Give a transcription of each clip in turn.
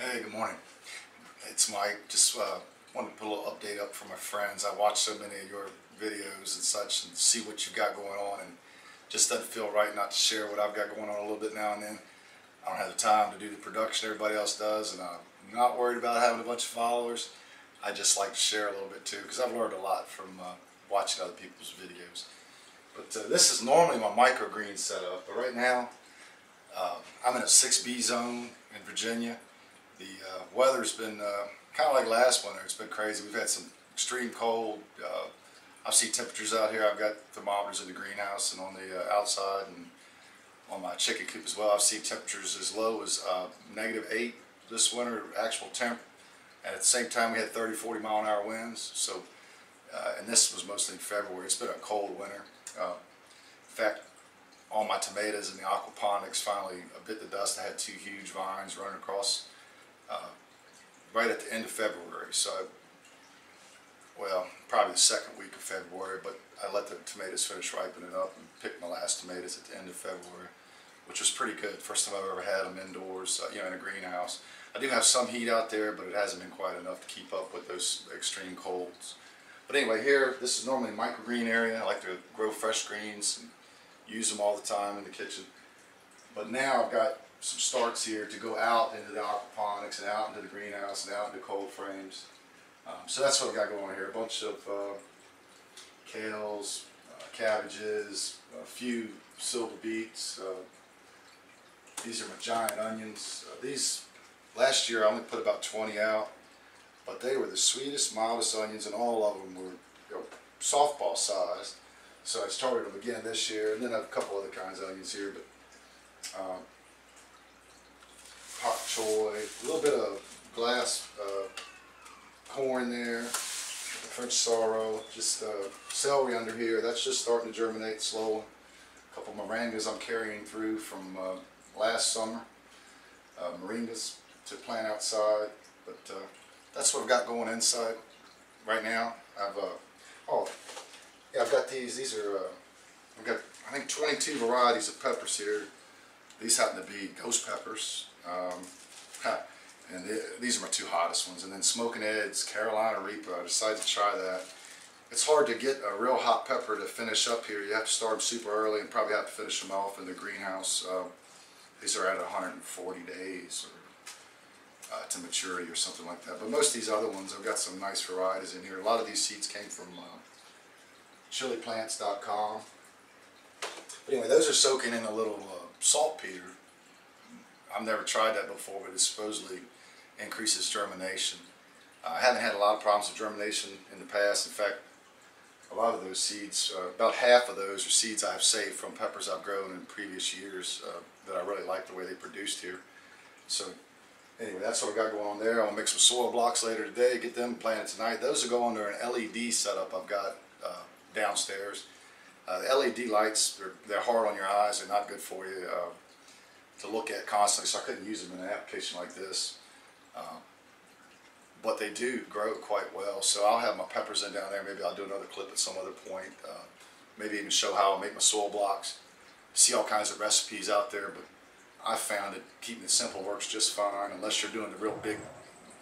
Hey, good morning. It's Mike. Just wanted to put a little update up for my friends. I watch so many of your videos and such and see what you've got going on, and just doesn't feel right not to share what I've got going on a little bit now and then. I don't have the time to do the production everybody else does, and I'm not worried about having a bunch of followers. I just like to share a little bit too, because I've learned a lot from watching other people's videos. But this is normally my microgreen setup, but right now I'm in a 6B zone in Virginia. The weather's been kind of like last winter. It's been crazy. We've had some extreme cold. I see temperatures out here. I've got thermometers in the greenhouse and on the outside, and on my chicken coop as well. I've seen temperatures as low as -8 this winter, actual temp. And at the same time, we had 30-40 mile-an-hour winds. So, and this was mostly in February. It's been a cold winter. In fact, all my tomatoes in the aquaponics finally bit the dust. I had 2 huge vines running across right at the end of February. So, well, probably the second week of February, but I let the tomatoes finish ripening up and picked my last tomatoes at the end of February, which was pretty good. First time I've ever had them indoors, in a greenhouse. I do have some heat out there, but it hasn't been quite enough to keep up with those extreme colds. But anyway, here, this is normally a microgreen area. I like to grow fresh greens and use them all the time in the kitchen. But now I've got some starts here to go out into the aquaponics and out into the greenhouse and out into cold frames. So that's what I've got going on here. A bunch of kales, cabbages, a few silver beets. These are my giant onions. These, last year I only put about 20 out, but they were the sweetest, mildest onions, and all of them were softball sized. So I started them again this year, and then I have a couple other kinds of onions here, but pak choy, a little bit of glass corn there, French sorrel, just celery under here. That's just starting to germinate slowly. A couple of moringas I'm carrying through from last summer, moringas to plant outside. But that's what I've got going inside right now. I've got these. These are I've got, I think, 22 varieties of peppers here. These happen to be ghost peppers, and these are my 2 hottest ones. And then Smoking Ed's Carolina Reaper. I decided to try that. It's hard to get a real hot pepper to finish up here. You have to start them super early and probably have to finish them off in the greenhouse. These are at 140 days or to maturity or something like that. But most of these other ones, I've got some nice varieties in here. A lot of these seeds came from chiliplants.com. But anyway, those are soaking in a little saltpeter. I've never tried that before, but it supposedly increases germination. I haven't had a lot of problems with germination in the past. In fact, a lot of those seeds, about half of those are seeds I've saved from peppers I've grown in previous years that I really like the way they produced here. So anyway, that's what I got going on there. I'll mix some soil blocks later today, get them planted tonight. Those will go under an LED setup I've got downstairs. The LED lights, they're hard on your eyes. They're not good for you to look at constantly, so I couldn't use them in an application like this. But they do grow quite well, so I'll have my peppers in down there. Maybe I'll do another clip at some other point. Maybe even show how I make my soil blocks. See all kinds of recipes out there, but I found that keeping it simple works just fine, unless you're doing the real big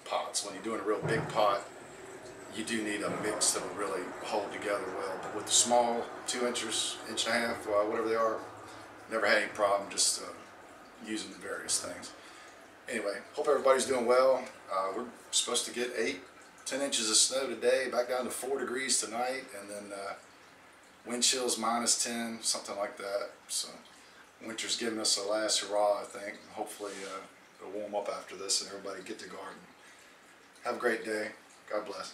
pots. When you're doing a real big pot, you do need a mix that will really hold together well. But with the small 2 inches, 1.5 inches, whatever they are, never had any problem just using the various things. Anyway, hope everybody's doing well. We're supposed to get 8-10 inches of snow today, back down to 4 degrees tonight, and then wind chills -10, something like that. So winter's giving us a last hurrah, I think. Hopefully it'll warm up after this and everybody get to garden. Have a great day. God bless.